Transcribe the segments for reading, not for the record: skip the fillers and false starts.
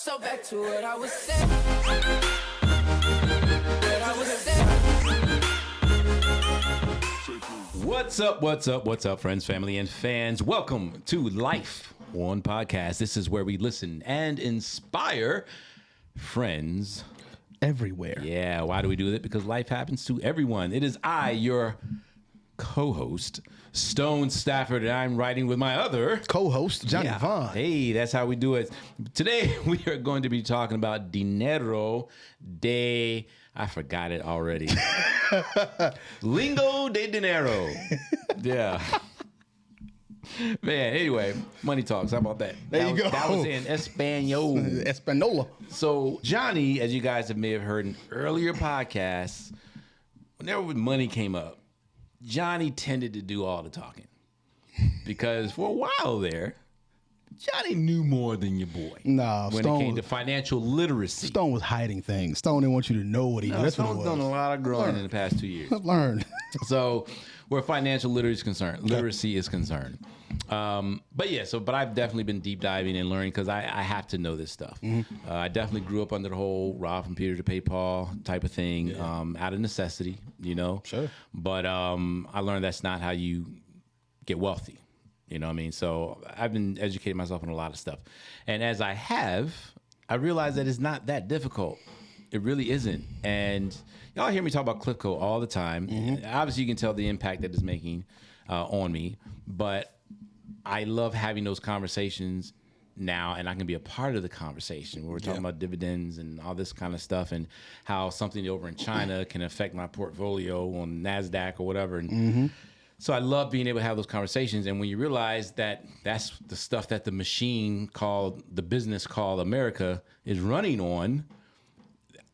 So back to what I was saying. What's up, friends, family, and fans? Welcome to Life One Podcast. This is where we listen and inspire friends everywhere. Yeah, why do we do that? Because life happens to everyone. It is I, your co-host, Stone Stafford, and I'm writing with my other co-host, Johnny Vaughn. Hey, that's how we do it. Today, we are going to be talking about dinero de... I forgot it already. Lingo de dinero. Yeah. Man, anyway, money talks. How about that? There you go. That was in Espanol. Espanola. So Johnny, as you guys may have heard in earlier podcasts, whenever money came up, Johnny tended to do all the talking. Because for a while there, Johnny knew more than your boy. Nah, when Stone, it came to financial literacy. Stone was hiding things. Stone didn't want you to know what he knew. That's Stone's what it was. done a lot of growing in the past 2 years. I've learned. So where financial literacy is concerned. But I've definitely been deep diving and learning because I have to know this stuff. Mm-hmm. I definitely grew up under the whole rob from Peter to pay Paul type of thing, out of necessity, you know. Sure. But I learned that's not how you get wealthy. You know what I mean? So I've been educating myself on a lot of stuff. And as I realized that it's not that difficult. It really isn't. And y'all hear me talk about Clifco all the time. Mm-hmm. Obviously, you can tell the impact that it's making on me. But I love having those conversations now, and I can be a part of the conversation where we're talking about dividends and all this kind of stuff and how something over in China can affect my portfolio on NASDAQ or whatever. And so I love being able to have those conversations. And when you realize that that's the stuff that the business called America is running on,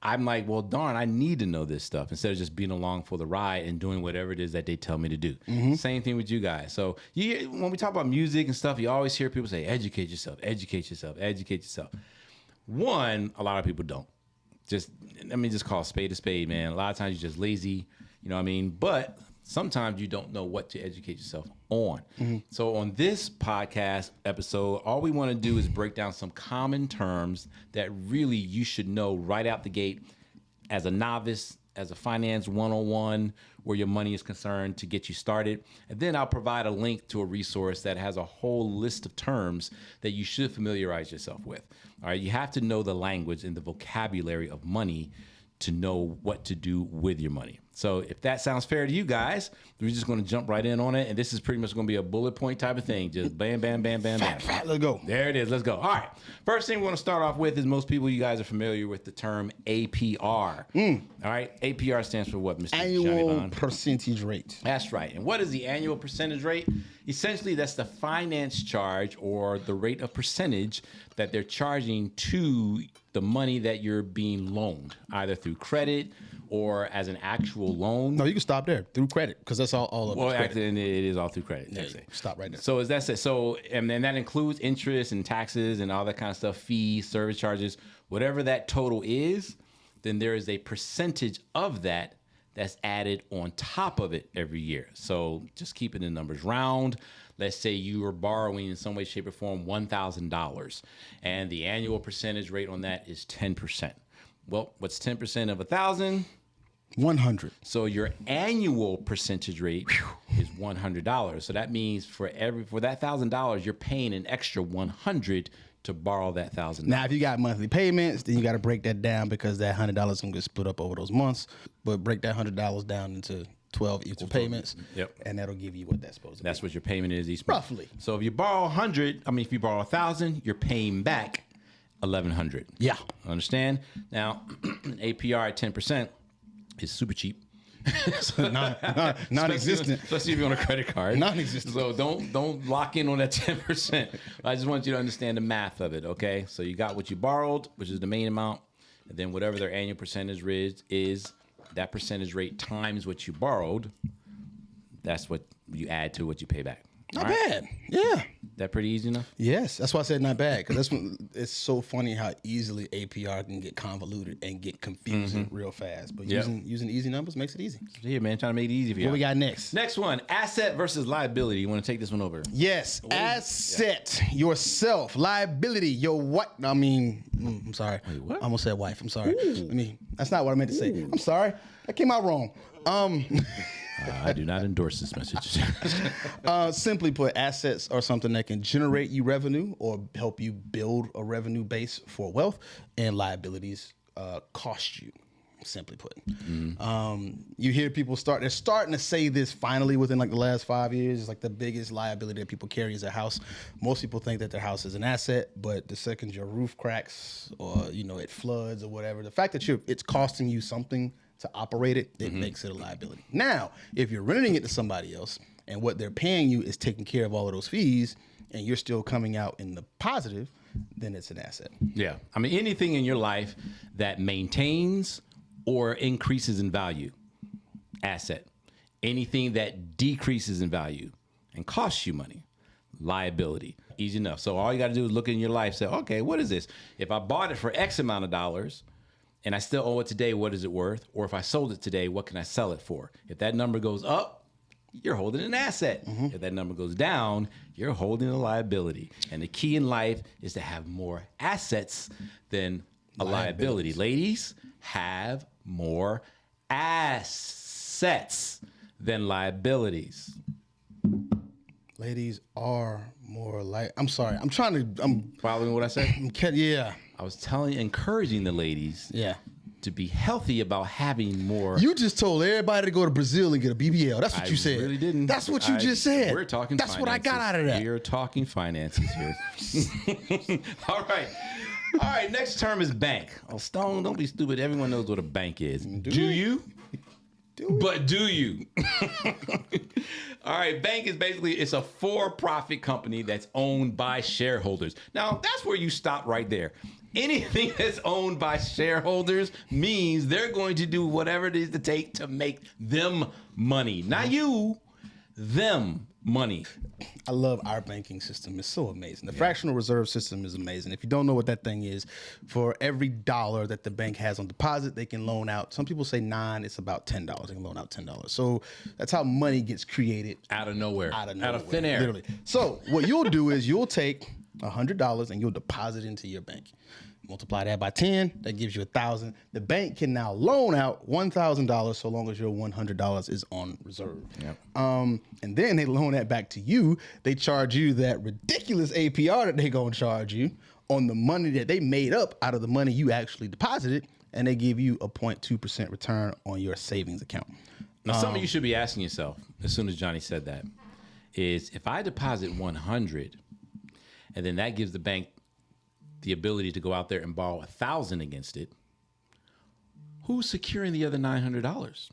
I'm like, well, darn, I need to know this stuff instead of just being along for the ride and doing whatever it is that they tell me to do. Mm-hmm. Same thing with you guys. So when we talk about music and stuff, you always hear people say, educate yourself, educate yourself, educate yourself. One, a lot of people don't. Just call a spade, man. A lot of times you're just lazy, you know what I mean? But sometimes you don't know what to educate yourself on. Mm-hmm. So on this podcast episode, all we want to do is break down some common terms that really you should know right out the gate as a novice, as a finance 101, where your money is concerned to get you started. And then I'll provide a link to a resource that has a whole list of terms that you should familiarize yourself with. All right, you have to know the language and the vocabulary of money to know what to do with your money. So if that sounds fair to you guys, we're just going to jump right in on it. And this is pretty much going to be a bullet point type of thing. Just bam, bam, bam, bam, bam. Let's go. There it is. Let's go. All right. First thing we want to start off with is most people, you guys are familiar with the term APR. All right. APR stands for what, Mr. Annual percentage rate. That's right. And what is the annual percentage rate? Essentially, that's the finance charge or the rate of percentage that they're charging to the money that you're being loaned, either through credit or as an actual loan. No, you can stop there. Through credit, because that's all of it. Well, actually, it is all through credit. Yeah, stop right there. So is that it? So, and then that includes interest and taxes and all that kind of stuff, fees, service charges, whatever that total is, then there is a percentage of that that's added on top of it every year. So just keeping the numbers round. Let's say you are borrowing in some way, shape, or form $1,000, and the annual percentage rate on that is 10%. Well, what's 10% of 1,000? 100. So your annual percentage rate is $100. So that means for that $1,000, you're paying an extra $100 to borrow that $1,000. Now, if you got monthly payments, then you got to break that down because that $100 is going to get split up over those months. But break that $100 down into 12 equal payments. Yep. And that'll give you what that's supposed to be. That's what your payment is each month. Roughly. So if you borrow if you borrow 1,000, you're paying back 1,100. Yeah. Understand? Now, APR at 10% is super cheap. Non-existent. Especially if you're on a credit card. Non-existent. So don't lock in on that 10%. I just want you to understand the math of it, okay? So you got what you borrowed, which is the main amount, and then whatever their annual percentage is that percentage rate times what you borrowed, that's what you add to what you pay back. Not bad. Yeah. That pretty easy enough? Yes, that's why I said not bad, because that's when it's so funny how easily APR can get convoluted and get confusing real fast. But using easy numbers makes it easy. Yeah, man, trying to make it easy for you. What we got next? Next one, asset versus liability. You want to take this one over? Yes, asset, yourself, liability, your what? I mean, I'm sorry. Wait, what? I almost said wife. I'm sorry. That's not what I meant to say. I'm sorry. That came out wrong. I do not endorse this message. Simply put, assets are something that can generate you revenue or help you build a revenue base for wealth, and liabilities cost you. Simply put, you hear people they're starting to say this finally within like the last 5 years. It's like the biggest liability that people carry is a house. Most people think that their house is an asset, but the second your roof cracks or it floods or whatever, the fact that it's costing you something to operate it, it makes it a liability. Now, if you're renting it to somebody else and what they're paying you is taking care of all of those fees and you're still coming out in the positive, then it's an asset. Yeah. I mean, anything in your life that maintains or increases in value, asset. Anything that decreases in value and costs you money, liability. Easy enough. So all you got to do is look in your life, say, okay, what is this? If I bought it for X amount of dollars, and I still owe it today, what is it worth? Or if I sold it today, what can I sell it for? If that number goes up, you're holding an asset. If that number goes down, you're holding a liability. And the key in life is to have more assets than a liability. Ladies, have more assets than liabilities. Ladies are more like, I'm sorry, I'm Following what I said? Yeah. I was encouraging the ladies to be healthy about having more. You just told everybody to go to Brazil and get a BBL. That's what you said. I really didn't. That's what you just said. We're talking That's finances. what I got out of that. We're talking finances here. All right. Next term is bank. Oh, Stone, don't be stupid. Everyone knows what a bank is. Do you? But do you? All right, bank is it's a for-profit company that's owned by shareholders. Now, that's where you stop right there. Anything that's owned by shareholders means they're going to do whatever it is to take to make them money. Not you, them money. I love our banking system. It's so amazing. The fractional reserve system is amazing. If you don't know what that thing is, for every dollar that the bank has on deposit, they can loan out. Some people say 9, it's about $10. They can loan out $10. So that's how money gets created. Out of nowhere. Out of thin air. Literally. So what you'll do is you'll take $100 and you'll deposit into your bank. Multiply that by 10, that gives you 1,000. The bank can now loan out $1,000 so long as your $100 is on reserve. Yep. And then they loan that back to you. They charge you that ridiculous APR that they gonna charge you on the money that they made up out of the money you actually deposited, and they give you a 0.2% return on your savings account. Now, something you should be asking yourself as soon as Johnny said that is, if I deposit 100, and then that gives the bank the ability to go out there and borrow 1,000 against it, who's securing the other $900?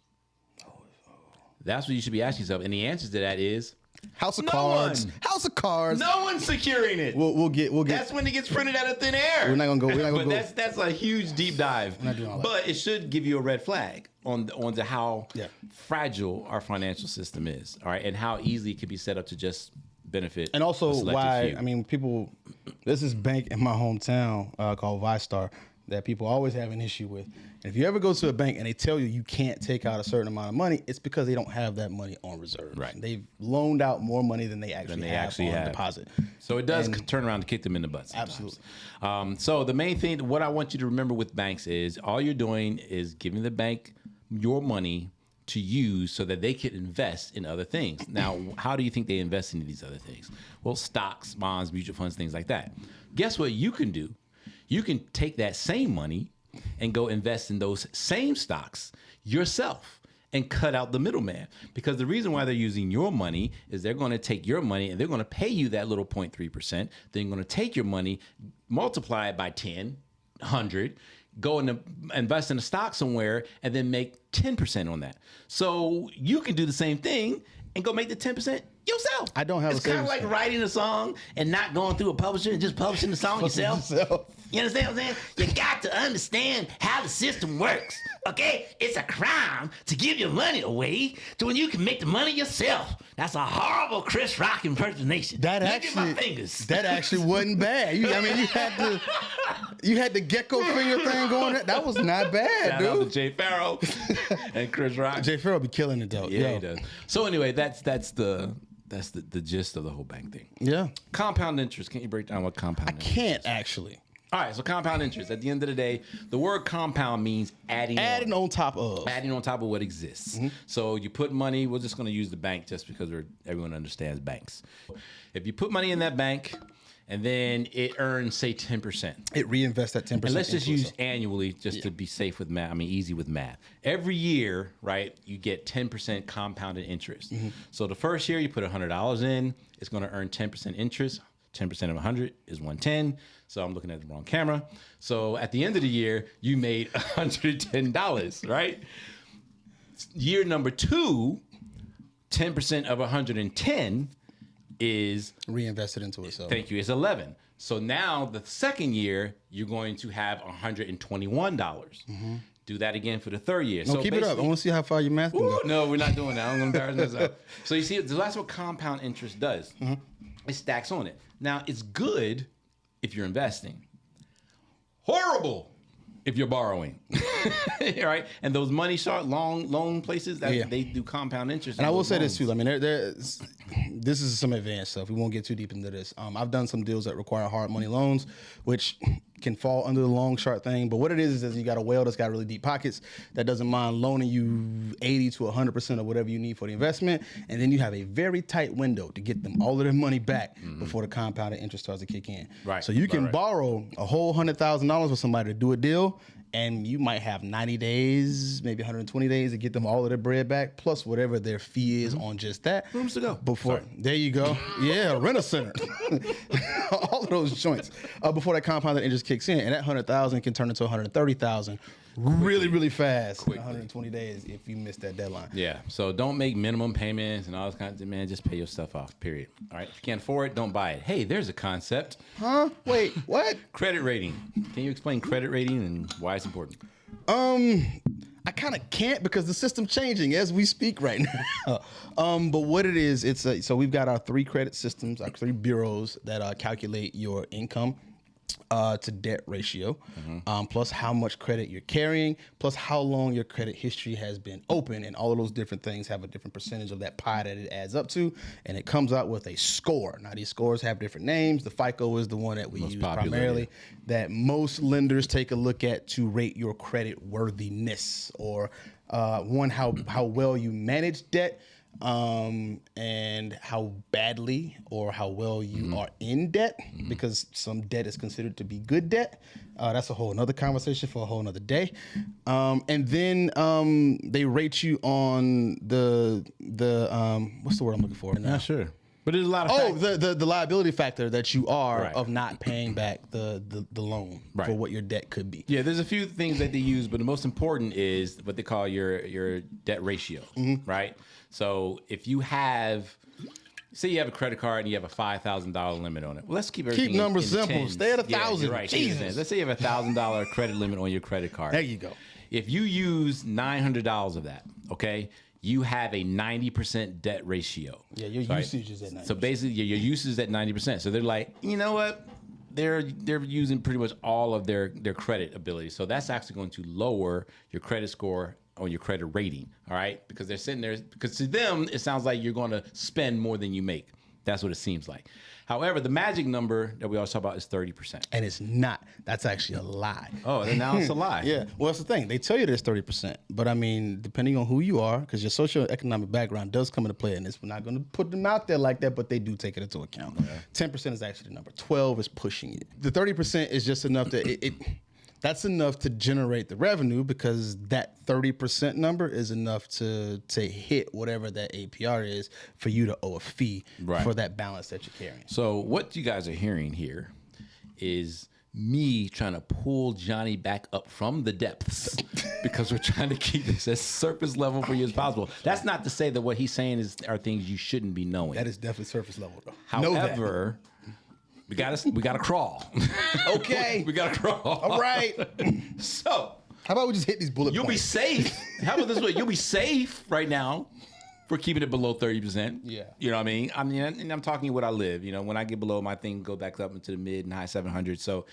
That's what you should be asking yourself. And the answer to that is House of Cards. House of Cards. No one's securing it. We'll get. That's when it gets printed out of thin air. We're not gonna go. But that's a huge deep dive. We're not doing all that. But it should give you a red flag on how fragile our financial system is. All right, and how easily it can be set up to just benefit. And also a selected why, few. I mean, people, there's this bank in my hometown called ViStar that people always have an issue with. And if you ever go to a bank and they tell you you can't take out a certain amount of money, it's because they don't have that money on reserve. Right. They've loaned out more money than they actually have on deposit. So it does turn around to kick them in the butt sometimes. Absolutely. So the main thing, what I want you to remember with banks is all you're doing is giving the bank your money to use so that they can invest in other things. Now, how do you think they invest into these other things? Well, stocks, bonds, mutual funds, things like that. Guess what you can do? You can take that same money and go invest in those same stocks yourself and cut out the middleman. Because the reason why they're using your money is they're going to take your money and they're going to pay you that little 0.3%. Then they're going to take your money, multiply it by 10, 100, go and invest in a stock somewhere and then make 10% on that. So you can do the same thing and go make the 10% yourself. I don't have It's kind of like writing a song and not going through a publisher and just publishing the song yourself. You understand what I'm saying? You got to understand how the system works. Okay? It's a crime to give your money away to when you can make the money yourself. That's a horrible Chris Rock impersonation. Look at my fingers. That actually wasn't bad. You had the gecko finger thing going. That was not bad, Shout dude. out to Jay Farrell and Chris Rock. Jay Farrell be killing it though. Yeah, he does. So anyway, that's the gist of the whole bank thing. Yeah. Compound interest. Can you break down what compound interest is? Can't actually. All right, so compound interest. At the end of the day, the word compound means adding on top of. Adding on top of what exists. So you put money, we're just going to use the bank just because everyone understands banks. If you put money in that bank and then it earns, say, 10%. It reinvests that 10%. And let's just use annually just to be safe with math. I mean, easy with math. Every year, right, you get 10% compounded interest. So the first year you put $100 in, it's going to earn 10% interest. 10% of 100 is 110. So I'm looking at the wrong camera. So at the end of the year, you made $110, right? Year number 2, 10% of 110 is reinvested into itself. Thank you. It's 11. So now the second year, you're going to have $121. Do that again for the third year. No, So keep it up. I want to see how far your math can go. No, we're not doing that. I'm going to embarrass myself. So you see, that's what compound interest does. It stacks on it. Now, it's good if you're investing. Horrible if you're borrowing. Right? And those money short, long loan places, they do compound interest. And I will say this too. I mean, this is some advanced stuff. We won't get too deep into this. I've done some deals that require hard money loans, which can fall under the long short thing. But what it is you got a whale that's got really deep pockets that doesn't mind loaning you 80 to 100% of whatever you need for the investment. And then you have a very tight window to get them all of their money back before the compounded interest starts to kick in. Right. So you can borrow a whole $100,000 for somebody to do a deal, and you might have 90 days, maybe 120 days to get them all of their bread back, plus whatever their fee is on just that. Rooms to go. There you go. Yeah, rent a center. All of those joints before that compounded interest kicks in, and that 100,000 can turn into 130,000 really, really fast in 120 days if you miss that deadline. Yeah. So don't make minimum payments and all this kind of, man, just pay your stuff off, period. All right. If you can't afford it, don't buy it. Hey, there's a concept. Huh? Wait, what? Credit rating. Can you explain credit rating and why it's important? I kind of can't because the system's changing as we speak right now. But what it is, so we've got our 3 credit systems, our 3 bureaus that calculate your income to debt ratio, plus how much credit you're carrying, plus how long your credit history has been open, and all of those different things have a different percentage of that pie that it adds up to, and it comes out with a score. Now these scores have different names. The FICO is the one that we use primarily, that most lenders take a look at to rate your credit worthiness, or how well you manage debt, and how badly or how well you are in debt, because some debt is considered to be good debt. That's a whole nother conversation for a whole nother day. And then they rate you on the what's the word I'm looking for? Not sure. But there's a lot of the liability factor that you are of not paying back the loan for what your debt could be. Yeah, there's a few things that they use, but the most important is what they call your debt ratio, right? So if you have, say you have a credit card and you have a $5,000 limit on it. Well, let's keep everything Keep numbers in simple. tens. Stay at 1,000. Right. Jesus. Let's say you have a $1,000 credit limit on your credit card. There you go. If you use $900 of that, okay, you have a 90% debt ratio. Yeah, your usage is at 90%. So basically, your usage is at 90%. So they're like, you know what? They're using pretty much all of their credit ability. So that's actually going to lower your credit score on your credit rating, all right? Because they're sitting there, because to them, it sounds like you're going to spend more than you make. That's what it seems like. However, the magic number that we always talk about is 30%. And it's not. That's actually a lie. Oh, then now it's a lie. Yeah. Well, that's the thing. They tell you there's 30%. But I mean, depending on who you are, because your socioeconomic background does come into play in this. We're not going to put them out there like that, but they do take it into account. 10% is actually the number. 12 is pushing it. The 30% is just enough to... That's enough to generate the revenue, because that 30% number is enough to hit whatever that APR is for you to owe a fee for that balance that you're carrying. So what you guys are hearing here is me trying to pull Johnny back up from the depths because we're trying to keep this as surface level for you as possible. That's not to say that what he's saying are things you shouldn't be knowing. That is definitely surface level, though. However, We gotta crawl. Okay. We gotta crawl. All right. So How about we just hit these bullet you'll be points? safe. How about this way? You'll be safe right now for keeping it below 30%. Yeah. You know what I mean? And I'm talking what I live. You know, when I get below, my thing go back up into the mid and high 700s. So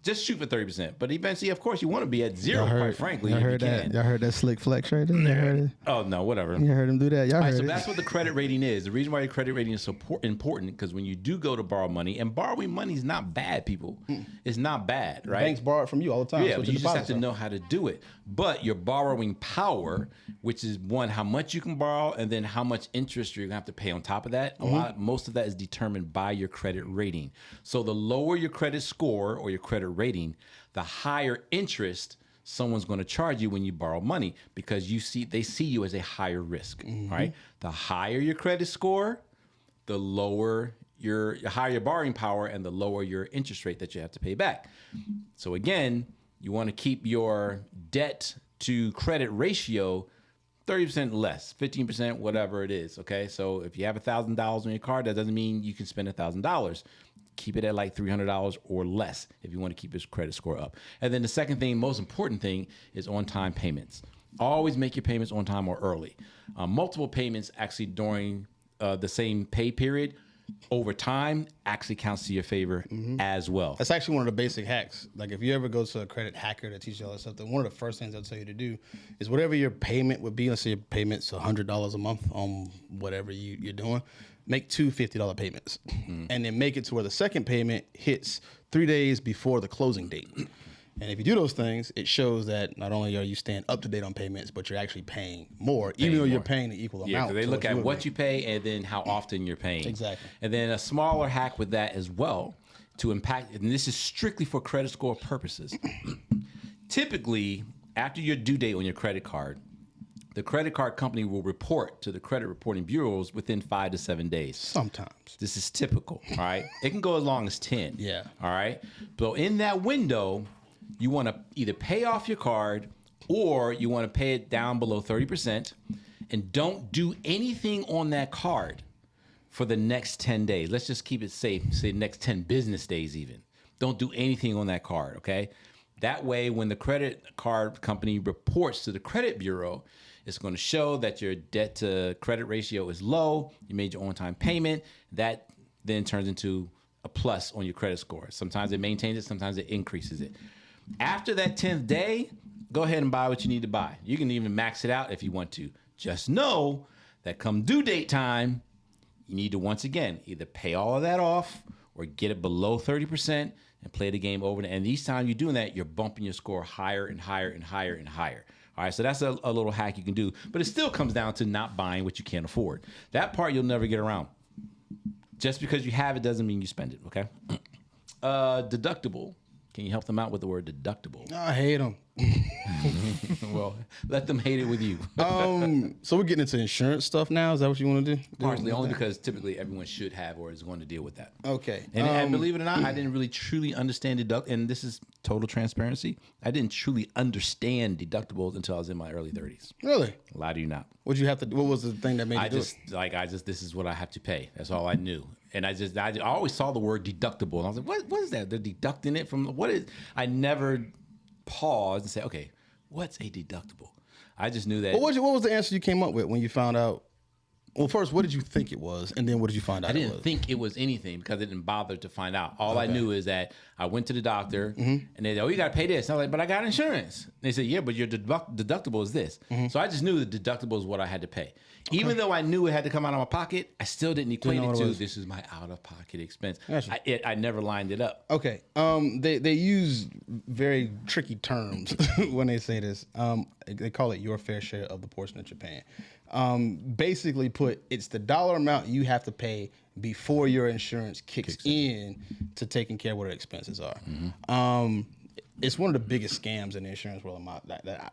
just shoot for 30%. But eventually, of course, you want to be at zero, quite frankly. Y'all if heard you that? can. Y'all heard that slick flex right there? Y'all heard it? Oh, no, whatever. You heard him do that? Y'all All right, heard so it? that's what the credit rating is. The reason why your credit rating is so important because when you do go to borrow money, and borrowing money is not bad, people. It's not bad, right? Banks borrow it from you all the time. Yeah, That's but what you your just have deposits to are. know how to do it. But your borrowing power, which is one, how much you can borrow, and then how much interest you're gonna have to pay on top of that. Most of that is determined by your credit rating. So the lower your credit score or your credit rating, the higher interest someone's going to charge you when you borrow money because they see you as a higher risk, right? The higher your credit score, the lower your higher borrowing power and the lower your interest rate that you have to pay back. So again, you want to keep your debt to credit ratio 30% less, 15%, whatever it is. Okay. So if you have $1,000 on your card, that doesn't mean you can spend $1,000. Keep it at like $300 or less if you want to keep your credit score up. And then the second thing, most important thing, is on-time payments. Always make your payments on time or early. Multiple payments actually during the same pay period over time actually counts to your favor as well. That's actually one of the basic hacks. Like if you ever go to a credit hacker to teach you all that stuff, one of the first things they'll tell you to do is whatever your payment would be, let's say your payment's $100 a month on whatever you're doing, make two $50 payments. And then make it to where the second payment hits 3 days before the closing date. And if you do those things, it shows that not only are you staying up to date on payments, but you're actually paying more, even though you're paying the equal Yeah, amount. because they to look at would what be. you pay and then how often you're paying. Exactly. And then a smaller hack with that as well to impact, and this is strictly for credit score purposes. Typically, after your due date on your credit card, the credit card company will report to the credit reporting bureaus within 5 to 7 days. Sometimes. This is typical, all right? It can go as long as 10. Yeah. All right? So in that window, you want to either pay off your card or you want to pay it down below 30% and don't do anything on that card for the next 10 days. Let's just keep it safe, say next 10 business days even. Don't do anything on that card, okay? That way, when the credit card company reports to the credit bureau, it's going to show that your debt to credit ratio is low, you made your on-time payment, that then turns into a plus on your credit score. Sometimes it maintains it, sometimes it increases it. After that 10th day, go ahead and buy what you need to buy. You can even max it out if you want to. Just know that come due date time, you need to once again either pay all of that off or get it below 30% and play the game over. And each time you're doing that, you're bumping your score higher and higher and higher and higher. All right, so that's a little hack you can do. But it still comes down to not buying what you can't afford. That part you'll never get around. Just because you have it doesn't mean you spend it, okay? Deductible. Can you help them out with the word deductible? I hate them. Well, let them hate it with you. So we're getting into insurance stuff now. Is that what you want to do? Partially, only because typically everyone should have or is going to deal with that. Okay. And believe it or not, I didn't really truly understand and this is total transparency. I didn't truly understand deductibles until I was in my early 30s. Really? Lie to you not. What was the thing that made you do it? This is what I have to pay. That's all I knew. And I always saw the word deductible. And I was like, what is that? They're deducting it from, what is, I never paused and said, okay, what's a deductible? I just knew that. What was the answer you came up with when you found out? Well, first, what did you think it was? And then what did you find out I it didn't was? think it was anything because I didn't bother to find out. All I knew is that I went to the doctor and they said, oh, you got to pay this. And I was like, but I got insurance. And they said, yeah, but your deductible is this. So I just knew the deductible is what I had to pay. Even though I knew it had to come out of my pocket, I still didn't equate know it what it to was. this is my out-of-pocket expense. Gotcha. I never lined it up. Okay. They use very tricky terms when they say this. They call it your fair share of the portion that you're paying. Basically put, it's the dollar amount you have to pay before your insurance kicks in to taking care of what the expenses are. It's one of the biggest scams in the insurance world,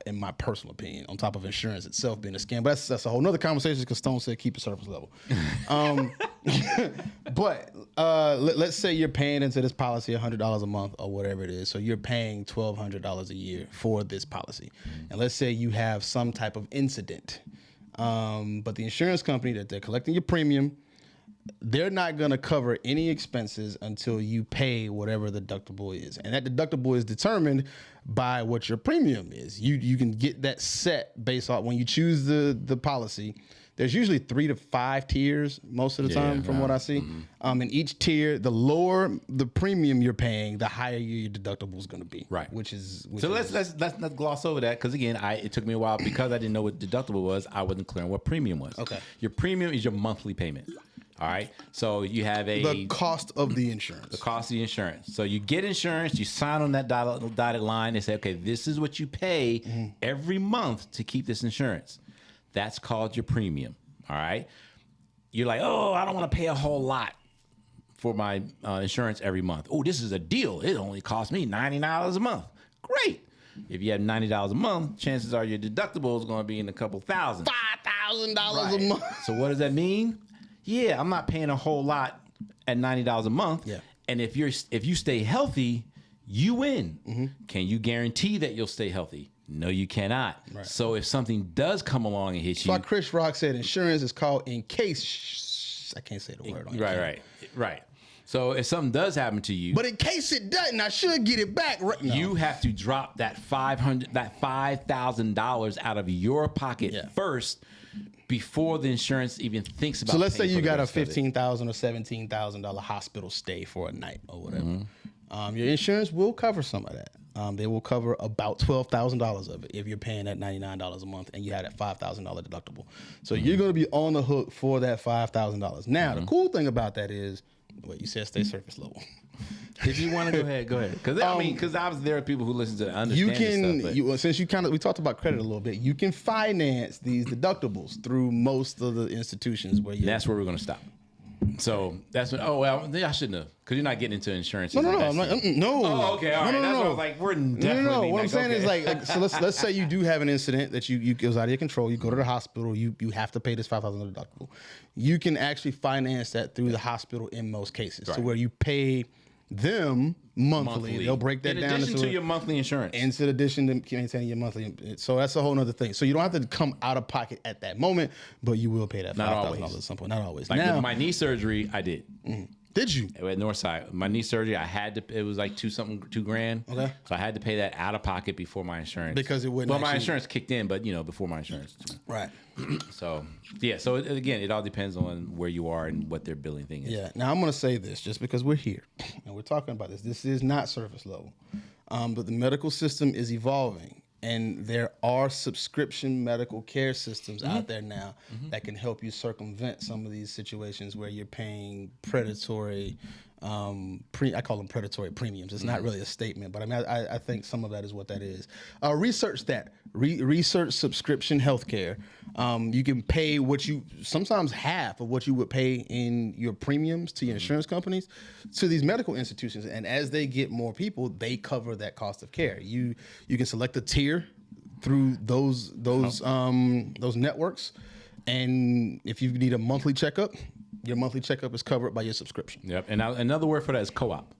in my personal opinion, on top of insurance itself being a scam. But that's a whole nother conversation because Stone said keep it surface level. But let's say you're paying into this policy $100 a month or whatever it is. So you're paying $1,200 a year for this policy. And let's say you have some type of incident. But the insurance company that they're collecting your premium, they're not going to cover any expenses until you pay whatever the deductible is. And that deductible is determined by what your premium is. You can get that set based on when you choose the policy. There's usually 3 to 5 tiers most of the time from what I see. In each tier, the lower the premium you're paying, the higher your deductible is going to be. Right. So let's not gloss over that, because again, it took me a while because I didn't know what deductible was. I wasn't clear on what premium was. Okay. Your premium is your monthly payment. All right. So you have the cost of the insurance. The cost of the insurance. So you get insurance, you sign on that dotted line. They say, okay, this is what you pay every month to keep this insurance. That's called your premium. All right. You're like, oh, I don't want to pay a whole lot for my insurance every month. Oh, this is a deal. It only costs me $90 a month. Great. If you have $90 a month, chances are your deductible is going to be in a couple thousand. $5,000 a month. So what does that mean? Yeah, I'm not paying a whole lot at $90 a month. Yeah. And if you stay healthy, you win. Can you guarantee that you'll stay healthy? No, you cannot. Right. So if something does come along and hit you, like Chris Rock said, insurance is called in case. I can't say the word. Right. So if something does happen to you, but in case it doesn't, I should get it back. Right now. You have to drop that $5,000 out of your pocket first before the insurance even thinks about. So let's say you got a $15,000 or $17,000 hospital stay for a night or whatever. Your insurance will cover some of that. They will cover about $12,000 of it if you're paying that $99 a month and you had that $5,000 deductible. So you're going to be on the hook for that $5,000. Now, the cool thing about that is, what you said, stay surface level. If you want to go ahead. Because obviously there are people who listen to understand this stuff. Since we talked about credit a little bit, you can finance these deductibles through most of the institutions where you. That's where we're going to stop. So that's what. Oh well, I shouldn't have, because you're not getting into insurance. No. Oh, okay, all right. That's what I was like, we're definitely. No. What I'm saying is like, so let's say you do have an incident that it goes out of your control. You go to the hospital. You have to pay this $5,000 deductible. You can actually finance that through the hospital in most cases, to where you pay them monthly. They'll break that down in addition to your monthly insurance. In addition to maintaining your monthly. So that's a whole other thing. So you don't have to come out of pocket at that moment, but you will pay that $5,000 at some point. Not always. Like with my knee surgery, I did. Did you? At Northside, my knee surgery, I had to. It was like $2,000. Okay. So I had to pay that out of pocket before my insurance. Because it wouldn't. Well, my insurance kicked in, but before my insurance. Right. So yeah. So again, it all depends on where you are and what their billing thing is. Yeah. Now I'm going to say this, just because we're here and we're talking about this. This is not surface level, but the medical system is evolving. And there are subscription medical care systems out there now that can help you circumvent some of these situations where you're paying predatory, I call them predatory premiums. It's not really a statement, but I mean, I think some of that is what that is. Research that. Research subscription healthcare. You can pay sometimes half of what you would pay in your premiums to your insurance companies to these medical institutions. And as they get more people, they cover that cost of care. You can select a tier through those networks. And if you need a monthly checkup, your monthly checkup is covered by your subscription. Yep. And now, another word for that is co-op.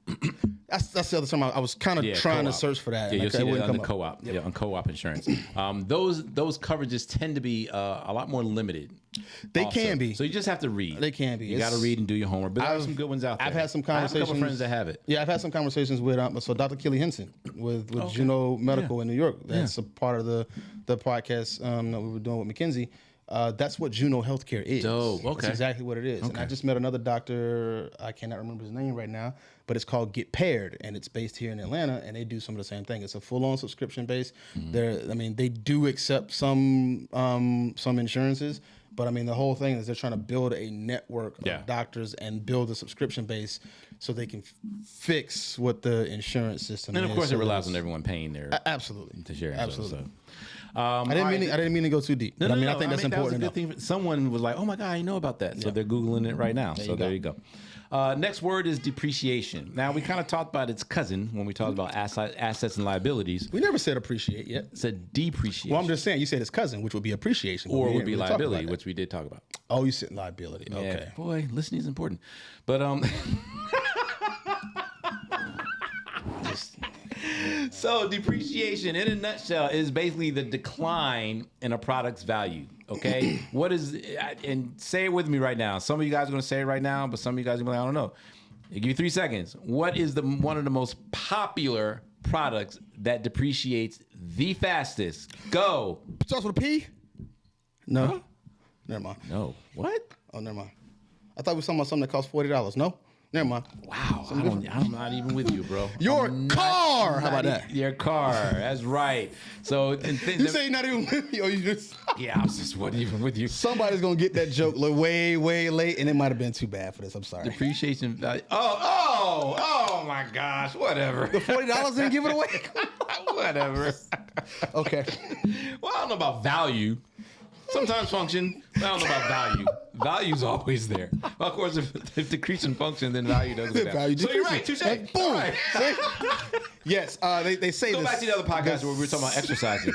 That's the other term I was kind of trying co-op. to search for that. Yeah, you'll see it on the co-op. Yep. Yeah, on co-op insurance. Those coverages tend to be a lot more limited. They can be. So you just have to read. They can be. You got to read and do your homework. But there are some good ones out there. I've had some conversations. I have a couple friends that have it. Yeah, I've had some conversations with Dr. Kelly Henson with Juno Medical in New York. That's a part of the podcast that we were doing with McKinsey. That's what Juno Healthcare is. Dope. Okay. That's exactly what it is. Okay. And I just met another doctor, I cannot remember his name right now, but it's called Get Paired, and it's based here in Atlanta, and they do some of the same thing. It's a full-on subscription base. They do accept some insurances, but I mean, the whole thing is they're trying to build a network of doctors and build a subscription base so they can fix what the insurance system is. And of course, it relies on everyone paying their absolutely to share. Absolutely. So. I didn't mean to go too deep. But I think that's important. That was a good thing. Someone was like, "Oh my God, I know about that." So they're Googling it right now. There you go. Next word is depreciation. Now, we kind of talked about its cousin when we talked about assets and liabilities. We never said appreciate yet. It said depreciation. Well, I'm just saying, you said its cousin, which would be appreciation. Or would be liability, which we did talk about. Oh, you said liability. Yeah, okay. Boy, listening is important. But So depreciation, in a nutshell, is basically the decline in a product's value. Okay, what is, and say it with me right now. Some of you guys are going to say it right now, but some of you guys are going to be like, I don't know. I'll give you 3 seconds. What is one of the most popular products that depreciates the fastest? Go. Starts with a P? No. Huh? Never mind. No. What? Oh, never mind. I thought we were talking about something that costs $40. No? Never mind. Wow. I'm not even with you, bro. Your car. How about that? Your car. That's right. So You say you're not even with me, or you just... Yeah, I was just wasn't even with you. Somebody's going to get that joke way, way late, and it might have been too bad for this. I'm sorry. Depreciation value. Oh my gosh. Whatever. The $40 didn't give it away? Whatever. Okay. Well, I don't know about value. Sometimes function, but I don't know about value. Value's always there. Well, of course, if decreasing function, then value doesn't go down. Value So you're right. decreases. Touche. Boom. Right. Yes, they say Go this. back to the other podcast where we were talking about exercising.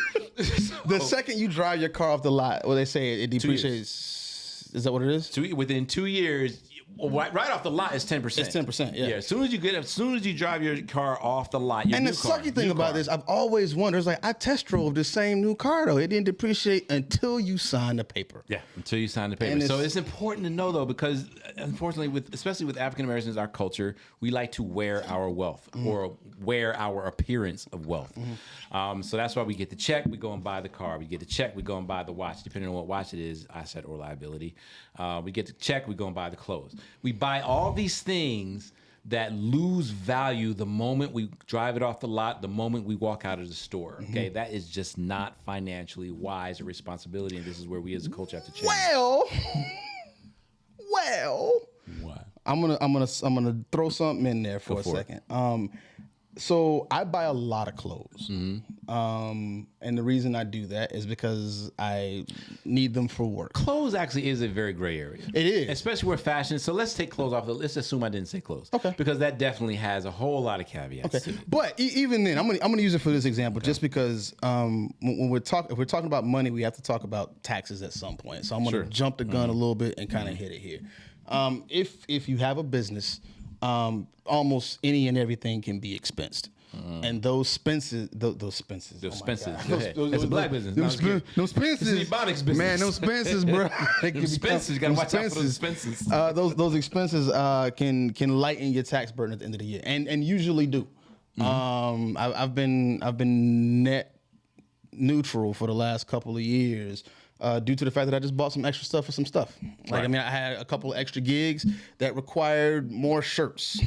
The second you drive your car off the lot, well, they say it depreciates. Is that what it is? Within 2 years, right off the lot is 10%. It's 10%, yeah. As soon as you drive your car off the lot, your And the new car, sucky thing new about car. this, I've always wondered, it's like I test drove the same new car though. It didn't depreciate until you signed the paper. Yeah, until you sign the paper. And So it's important to know though, because unfortunately, especially with African Americans, our culture, we like to wear our wealth or wear our appearance of wealth. So that's why we get the check, we go and buy the car. We get the check, we go and buy the watch, depending on what watch it is, asset or liability. We get the check, we go and buy the clothes. We buy all these things that lose value the moment we drive it off the lot, the moment we walk out of the store. Okay, that is just not financially wise or responsibility, and this is where we as a culture have to change. Well, What? I'm gonna throw something in there for a second. So I buy a lot of clothes, and the reason I do that is because I need them for work. Clothes actually is a very gray area. It is. Especially where fashion. So let's take clothes off. Let's assume I didn't say clothes. Okay. Because that definitely has a whole lot of caveats. Okay, To it. but even then, I'm gonna use it for this example, just because if we're talking about money, we have to talk about taxes at some point. So I'm gonna jump the gun a little bit and kind of hit it here. If you have a business, almost any and everything can be expensed. And those expenses, those expenses. Those oh my expenses. God. Go ahead. It's a black business. No, I'm just kidding. Those expenses. It's an Ebonics business. Man, those expenses, bro. Expenses. You gotta watch out for those expenses. Those expenses can lighten your tax burden at the end of the year, and usually do. I've been net neutral for the last couple of years. Due to the fact that I just bought some extra stuff for some stuff. Like, I mean, I had a couple of extra gigs that required more shirts.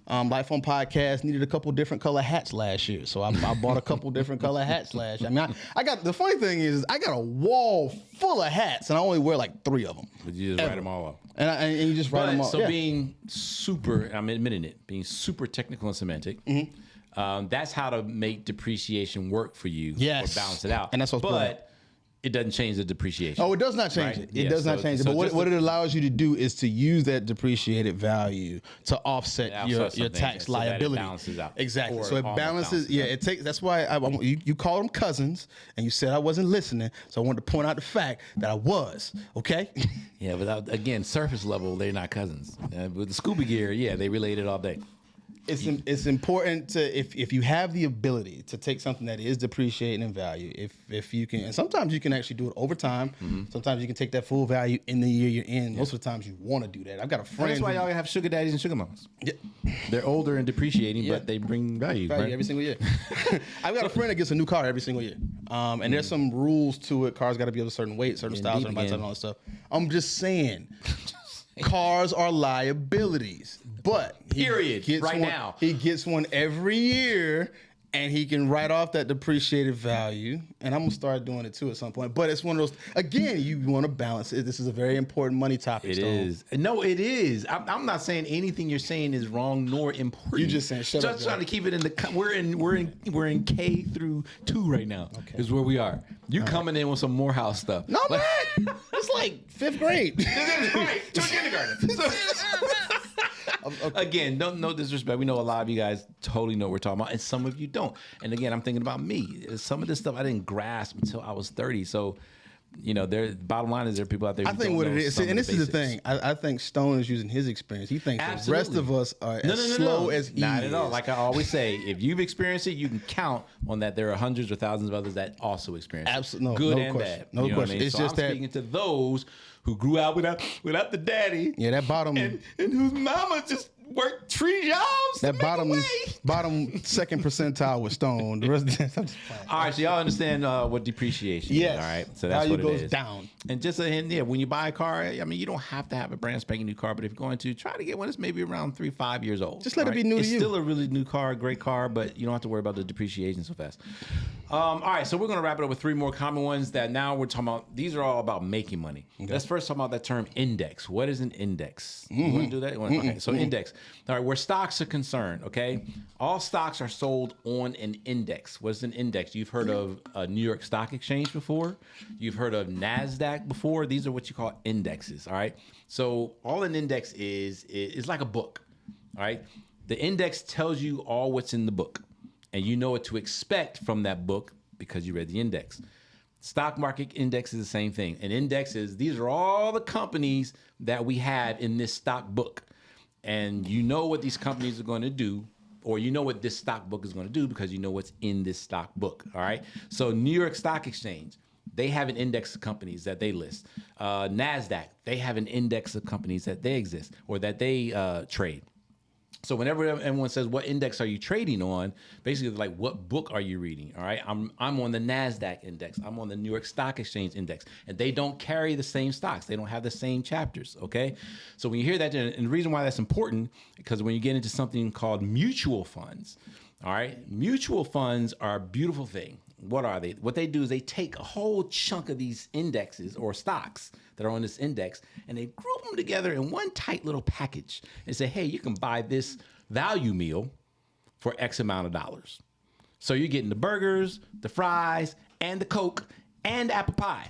L.I.F.E podcast needed a couple different color hats last year, so I bought a couple different color hats last year. I mean, I got the funny thing is I got a wall full of hats, and I only wear like 3 of them. But you just write them all up. And you just write them all. So Yeah. being super, I'm admitting it, being super technical and semantic, that's how to make depreciation work for you Yes. or balance it out. And that's what's brilliant. But it doesn't change the depreciation. Oh, it does not change Right. it. It Yeah, does not so- change it. so But just what the- it allows you to do is to use that depreciated value to offset your something, tax so that it liability. balances out. Exactly. Or So it almost balances. balances Yeah, out. it takes. That's why you call them cousins, and you said I wasn't listening. So I wanted to point out the fact that I was. Okay. Yeah, without, again, surface level, they're not cousins. With the scuba gear, yeah, they related all day. It's important to if you have the ability to take something that is depreciating in value, if you can, and sometimes you can actually do it over time. Sometimes you can take that full value in the year you're in. Most of the times you want to do that. I've got a friend. That's why who- y'all have sugar daddies and sugar mamas. Yeah. They're older and depreciating, Yeah. but they bring value. Value right? every single year. I've got a friend that gets a new car every single year. And there's some rules to it. Cars got to be of a certain weight, certain styles, deep certain body type, again. and all that stuff. I'm just saying, cars are liabilities. But Period. gets Right one- now. he gets one every year, and he can write off that depreciated value. And I'm gonna start doing it too at some point. But it's one of those. Again, you want to balance it. This is a very important money topic. It Stone. is. No, it is. I'm not saying anything you're saying is wrong nor important. You just saying, shut up, Just trying Joe. to keep it in the. We're in K through 2 right now. Okay. Is where we are. You coming in with some Morehouse stuff? No, man. It's like 5th grade. Right. To kindergarten. Again, no disrespect. We know a lot of you guys totally know what we're talking about, and some of you don't. And again, I'm thinking about me. Some of this stuff I didn't grasp until I was 30. So bottom line is there are people out there. I who think don't what know it is, some and of this the is the basics. thing. I think Stone is using his experience. He thinks the rest Absolutely. of us are as slow as he Not is. at all. Like I always say, if you've experienced it, you can count on that. There are hundreds or thousands of others that also experience it. Absolutely, Good no and question. bad. No You know what I question. mean? It's So just I'm that- speaking to those who grew out without the daddy. Yeah, that bottom. and whose mama just worked 3 jobs. That to make a way. bottom second percentile with Stone. The rest of that, I'm just playing. All right, so y'all understand what depreciation Yes. is, all right? So that's Value what it goes is. down. And just a hint, when you buy a car, I mean, you don't have to have a brand spanking new car, but if you're going to, try to get one that's maybe around 3-5 years old. Just let all it be new to it's you. It's still a really new car, great car, but you don't have to worry about the depreciation so fast. All right, so we're going to wrap it up with 3 more common ones that now we're talking about. These are all about making money. Okay. Let's first talk about that term index. What is an index? You want to do that? Okay, so index. All right, where stocks are concerned, okay? All stocks are sold on an index. What's an index? You've heard of New York Stock Exchange before. You've heard of NASDAQ before. These are what you call indexes, all right? So all an index is like a book, all right? The index tells you all what's in the book, and you know what to expect from that book because you read the index. Stock market index is the same thing. An index is, these are all the companies that we have in this stock book. And you know what these companies are going to do, or you know what this stock book is going to do because you know what's in this stock book, all right? So New York Stock Exchange, they have an index of companies that they list. NASDAQ, they have an index of companies that they exist or that they trade. So whenever everyone says, what index are you trading on? Basically, like, what book are you reading? All right, I'm on the NASDAQ index. I'm on the New York Stock Exchange index. And they don't carry the same stocks. They don't have the same chapters, okay? So when you hear that, and the reason why that's important, because when you get into something called mutual funds, all right, mutual funds are a beautiful thing. What are they? What they do is they take a whole chunk of these indexes or stocks that are on this index, and they group them together in one tight little package and say, hey, you can buy this value meal for X amount of dollars. So you're getting the burgers, the fries, and the Coke, and apple pie.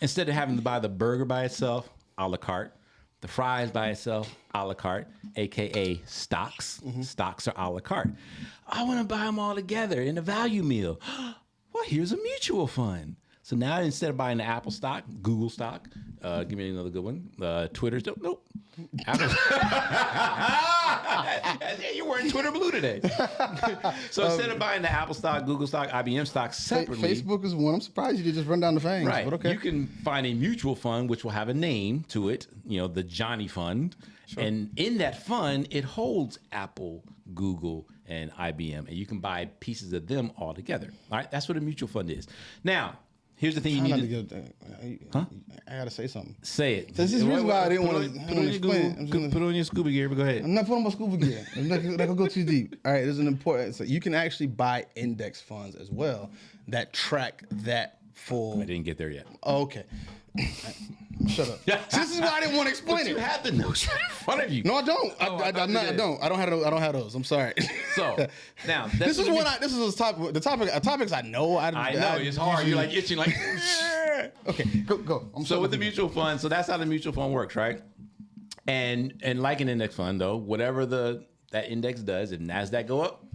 Instead of having to buy the burger by itself, a la carte, the fries by itself, a la carte, AKA stocks. Stocks are a la carte. I want to buy them all together in a value meal. Well, here's a mutual fund. So now instead of buying the Apple stock, Google stock, give me another good one. Twitter, nope. Apple. You're wearing Twitter blue today. So instead of buying the Apple stock, Google stock, IBM stock separately. Facebook is one. I'm surprised you did just run down the fangs. Right. But okay. You can find a mutual fund which will have a name to it, the Johnny Fund. Sure. And in that fund, it holds Apple, Google, and IBM. And you can buy pieces of them all together. All right. That's what a mutual fund is. Now, here's the thing you need to Huh? I gotta say something. say it. This is the reason why I didn't want to explain. Put on your scuba gear, but go ahead. I'm not putting my scuba gear. I'm not gonna go too deep. All right, there's an important. So you can actually buy index funds as well that track that full. I didn't get there yet. Oh, okay. Shut up. This is why I didn't want to explain You it. have the notion in front of you. No, I don't. Oh, I I thought you don't. did. I don't have those. I'm sorry. So now This is a topics I know. I know it's hard. You're like itching, like. Okay, go. So with the mutual fund, so that's how the mutual fund works, right? And like an index fund, though, whatever that index does, if NASDAQ go up,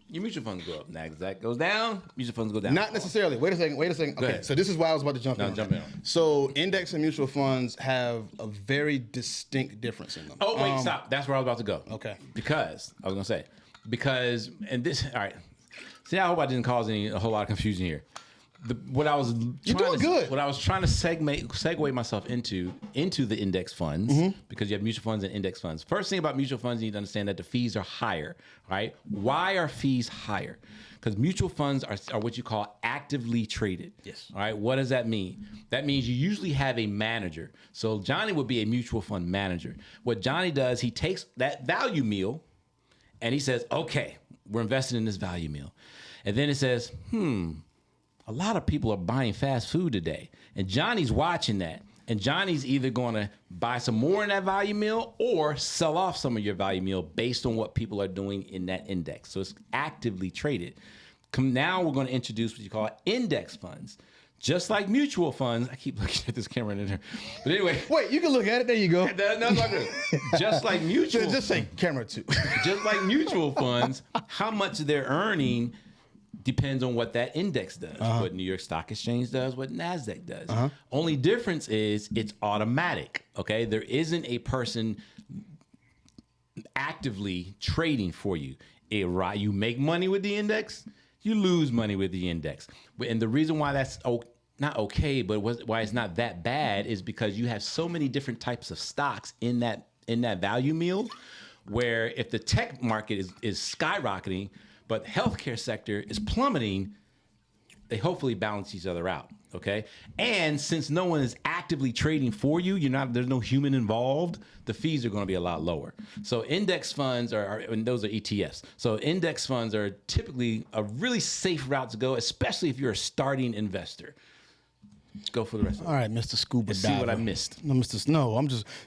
your mutual funds go up. NASDAQ goes down, mutual funds go down. Not necessarily. Wait a second. Okay, ahead. so this is why I was about to jump in. Jump in. So index and mutual funds have a very distinct difference in them. Oh, wait, stop. That's where I was about to go. Okay. Because, and this, all right. See, I hope I didn't cause a whole lot of confusion here. What I was trying to segue myself into the index funds, because you have mutual funds and index funds. First thing about mutual funds, you need to understand that the fees are higher, right? Why are fees higher? Because mutual funds are what you call actively traded. Yes. All right. What does that mean? That means you usually have a manager. So Johnny would be a mutual fund manager. What Johnny does, he takes that value meal and he says, okay, we're investing in this value meal. And then it says, a lot of people are buying fast food today. And Johnny's watching that. And Johnny's either going to buy some more in that value meal or sell off some of your value meal based on what people are doing in that index. So it's actively traded. Now we're going to introduce what you call index funds. Just like mutual funds. I keep looking at this camera in there. But anyway. Wait, you can look at it. There you go. No, not good. Just like mutual Just say camera 2. Just like mutual funds, how much they're earning Depends on what that index does, what New York Stock Exchange does, what NASDAQ does. Only difference is it's automatic, okay? There isn't a person actively trading for you. You make money with the index, you lose money with the index. And the reason why that's not okay, but why it's not that bad is because you have so many different types of stocks in that value meal, where if the tech market is skyrocketing, but healthcare sector is plummeting, they hopefully balance each other out, okay? And since no one is actively trading for you, there's no human involved, the fees are going to be a lot lower. So index funds and those are ETFs. So index funds are typically a really safe route to go, especially if you're a starting investor. Let's go for the rest of it. All right, Mr. Scuba Diver. See what I missed.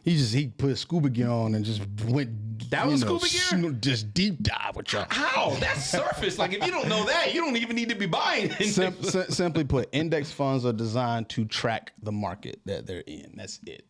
He put scuba gear on and just went. That was scuba gear? Just deep dive with y'all. How? That's surface. Like, if you don't know that, you don't even need to be buying it. Simply put, index funds are designed to track the market that they're in. That's it.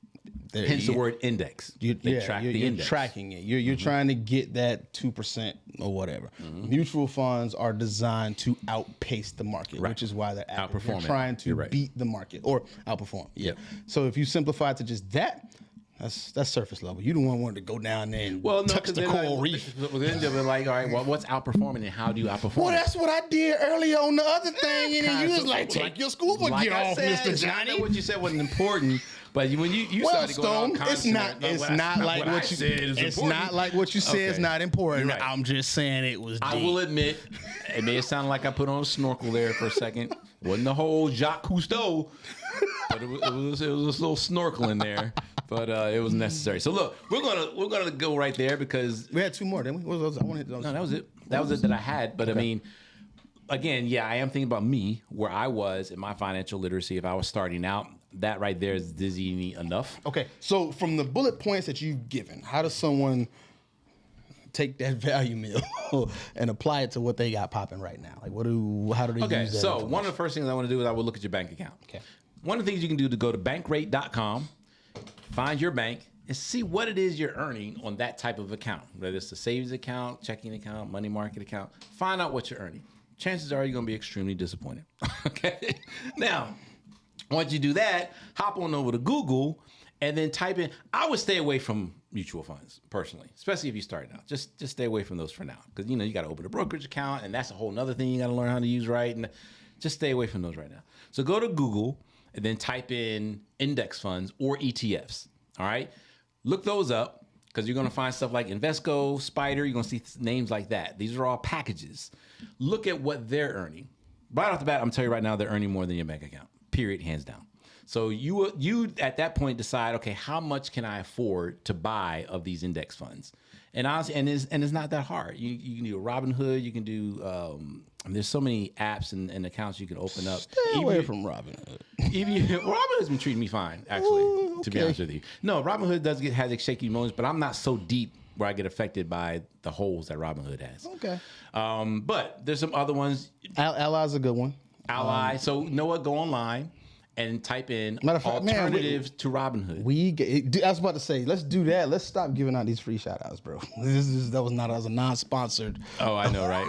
Hence the word index. They track the index. You're tracking it. You're trying to get that 2% or whatever. Mutual funds are designed to outpace the market, which is why they're outperforming. Trying to beat the market or outperform. Yeah. So if you simplify it to just that, that's surface level. You don't want to go down there and touch the coral reef. Then they're like, all right, well, what's outperforming and how do you outperform? Well, that's what I did earlier on the other thing, and then you was like, take your scuba gear off, Mr. Johnny. I know what you said wasn't important. But when you started going on it's not like what you said is not important. Right. I'm just saying it was deep. I will admit, it may have sounded like I put on a snorkel there for a second. Wasn't the whole Jacques Cousteau, but it was a little snorkel in there. But it was necessary. So look, we're gonna go right there because we had two more, didn't we? What was those? No, that was it. That was it that I had. But okay. I mean, again, yeah, I am thinking about me, where I was in my financial literacy. If I was starting out, that right there is dizzying enough. Okay, so from the bullet points that you've given, how does someone take that value meal and apply it to what they got popping right now? Like, how do they use that? So one of the first things I want to do is I will look at your bank account. Okay. One of the things you can do to go to bankrate.com, find your bank, and see what it is you're earning on that type of account, whether it's a savings account, checking account, money market account. Find out what you're earning. Chances are you're going to be extremely disappointed. Okay. Now, once you do that, hop on over to Google and then type in. I would stay away from mutual funds personally, especially if you're starting out. Just stay away from those for now, because you got to open a brokerage account, and that's a whole nother thing you got to learn how to use right. And just stay away from those right now. So go to Google and then type in index funds or ETFs. All right, look those up, because you're going to find stuff like Invesco, Spider. You're going to see names like that. These are all packages. Look at what they're earning. Right off the bat, I'm telling you right now, they're earning more than your bank account. Period, hands down. So you at that point decide, okay, how much can I afford to buy of these index funds? And honestly, it's not that hard. You can do a Robinhood. You can do. There's so many apps and accounts you can open up. Stay away from Robinhood. Robinhood's been treating me fine, actually. Ooh, okay. To be honest with you, no, Robinhood has its shaky moments, but I'm not so deep where I get affected by the holes that Robinhood has. Okay. But there's some other ones. Ally's a good one. Ally. So you know what? Go online and type in alternatives to Robinhood. I was about to say, let's do that. Let's stop giving out these free shout outs, bro. That was a non-sponsored. Oh, I know, right?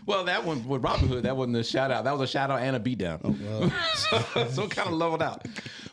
Well, that one with Robinhood, that wasn't a shout out. That was a shout out and a beat down. Oh, so kind of leveled out.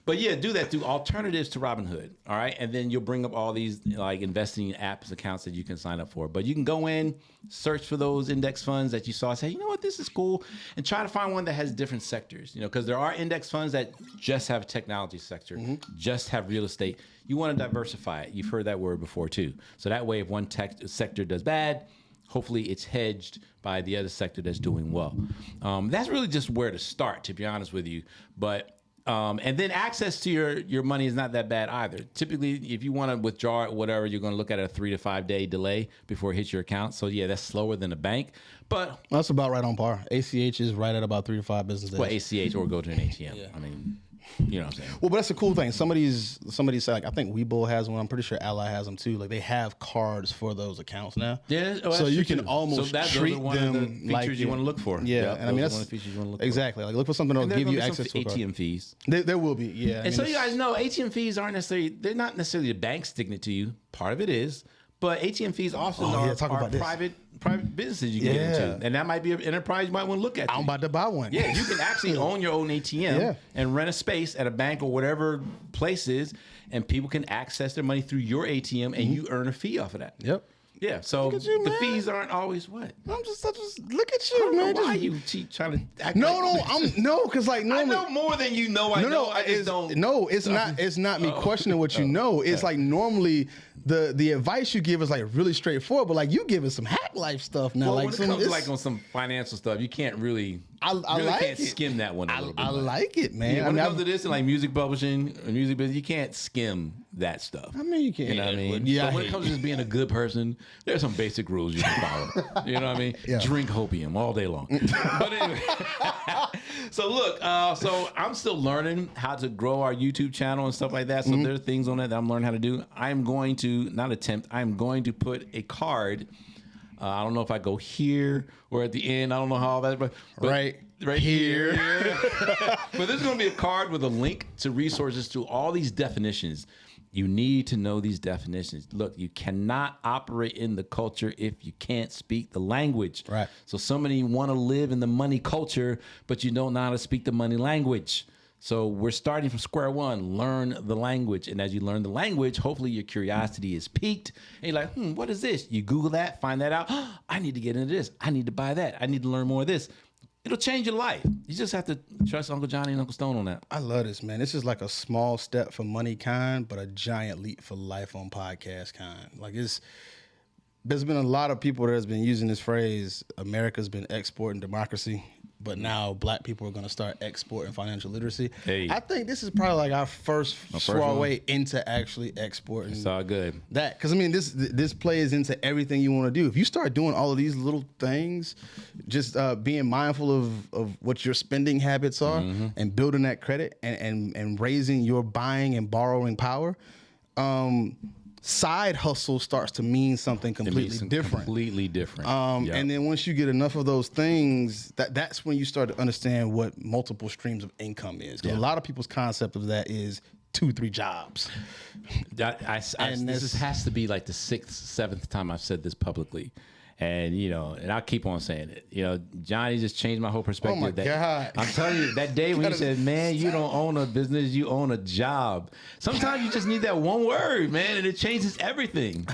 But yeah, do that. Do alternatives to Robinhood. All right. And then you'll bring up all these like investing apps, accounts that you can sign up for. But you can go in, search for those index funds that you saw, say, you know what, this is cool. And try to find one that has different sectors, because there are index funds that just have a technology sector, just have real estate. You want to diversify it. You've heard that word before too. So that way, if one sector does bad, hopefully it's hedged by the other sector that's doing well. That's really just where to start, to be honest with you. But and then access to your money is not that bad either. Typically, if you want to withdraw it, whatever, you're going to look at a 3 to 5 day delay before it hits your account. So yeah, that's slower than a bank, but that's about right on par. ACH is right at about 3 to 5 business days. Well, ACH or go to an ATM. Yeah. I mean, you know what I'm saying? Well, but that's the cool thing. Somebody said, like, I think Webull has one. I'm pretty sure Ally has them too. Like, they have cards for those accounts now. Yeah, so you can almost treat one them of the features like you want to look for. Yeah, yep, and I mean that's one of the features you want to look exactly. Like, look for something that'll give you access to ATM fees. There will be, yeah. And so you guys know, ATM fees they're not necessarily the bank sticking it to you. Part of it is. But ATM fees also are private businesses you can get Yeah. into, and that might be an enterprise you might want to look at. I'm about to buy one. Yeah, you can actually own your own ATM and rent a space at a bank or whatever place is, and people can access their money through your ATM, and you earn a fee off of that. Yep. Yeah, so Look at you, the man. fees aren't always what. I'm just look at I you, don't man. know why Just- you keep trying to act because like I normally. know more than you know. I know. I just don't. No, it's not. It's not me questioning what you know. It's like normally the advice you give is like really straightforward, but like you giving some hack life stuff now. Well, like when it some, comes to it's- like on some financial stuff, you can't really. I really like can't it. skim that one a little bit. I much. like it, man. Yeah, I when mean, it comes to this and like music publishing or music business, you can't skim that stuff. I mean, you can. You know what I mean? Yeah, but when it comes to just being a good person, there's some basic rules you can follow. You know what I mean? Yeah. Drink hopium all day long. But anyway, so look, so I'm still learning how to grow our YouTube channel and stuff like that. So there's things on that I'm learning how to do. I'm going to I'm going to put a card. I don't know if I go here or at the end. I don't know how all that, but right here. But there's going to be a card with a link to resources to all these definitions. You need to know these definitions. Look, you cannot operate in the culture if you can't speak the language. Right. So many want to live in the money culture, but you don't know how to speak the money language. So we're starting from square one. Learn the language. And as you learn the language, hopefully your curiosity is piqued. And you're like, what is this? You Google that, find that out. I need to get into this. I need to buy that. I need to learn more of this. It'll change your life. You just have to trust Uncle Johnny and Uncle Stone on that. I love this, man. This is like a small step for money kind, but a giant leap for life on podcast kind. Like there's been a lot of people that has been using this phrase, America's been exporting democracy, but now black people are going to start exporting financial literacy. Hey. I think this is probably like our first foray into actually exporting. It's all good. That, because I mean, this plays into everything you want to do. If you start doing all of these little things, just being mindful of what your spending habits are and building that credit and raising your buying and borrowing power, side hustle starts to mean something completely different. Completely different. Yep. And then once you get enough of those things, that's when you start to understand what multiple streams of income is. 'Cause a lot of people's concept of that is 2-3 jobs. This has to be like the 6th, 7th time I've said this publicly. And, and I'll keep on saying it. Johnny just changed my whole perspective. Oh, my God. I'm telling you, that day when you said, man, you don't own a business, you own a job. Sometimes you just need that one word, man, and it changes everything.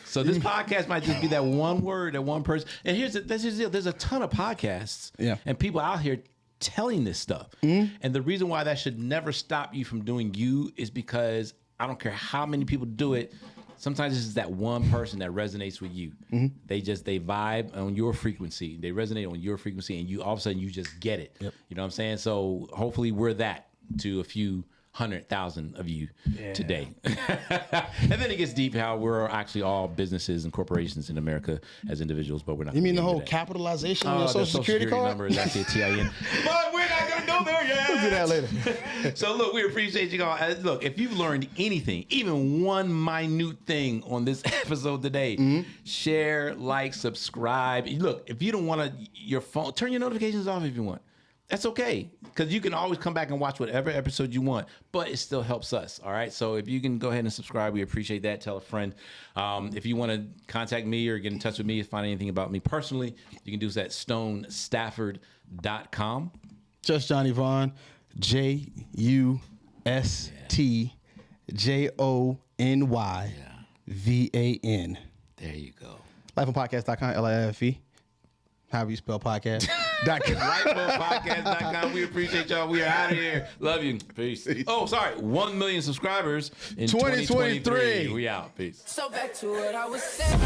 So this podcast might just be that one word, that one person. And here's the deal. There's a ton of podcasts and people out here telling this stuff. And the reason why that should never stop you from doing you is because I don't care how many people do it. Sometimes it's that one person that resonates with you. They vibe on your frequency. They resonate on your frequency, and you all of a sudden you just get it. Yep. You know what I'm saying? So hopefully we're that to a few 100,000 of you today. And then it gets deep how we're actually all businesses and corporations in America as individuals, but we're not. You mean the gonna whole get into that. capitalization of your The social security card? number is actually a TIN. But we're not going to go there yet. We'll do that later. So look, we appreciate you all. Look, if you've learned anything, even one minute thing on this episode today, share, like, subscribe. Look, if you don't want your phone, turn your notifications off if you want. That's okay, because you can always come back and watch whatever episode you want, but it still helps us, all right? So if you can go ahead and subscribe, we appreciate that. Tell a friend. If you want to contact me or get in touch with me, find anything about me personally, you can do this at stonestafford.com. Just Johnny Vaughn, JUSTJONYVAN. There you go. LifeOnPodcast.com, L.I.F.E. However you spell podcast. LifeOnPodcast.com. We appreciate y'all. We are out of here. Love you. Peace. Oh, sorry. 1 million subscribers in 2023. We out. Peace. So back to what I was saying.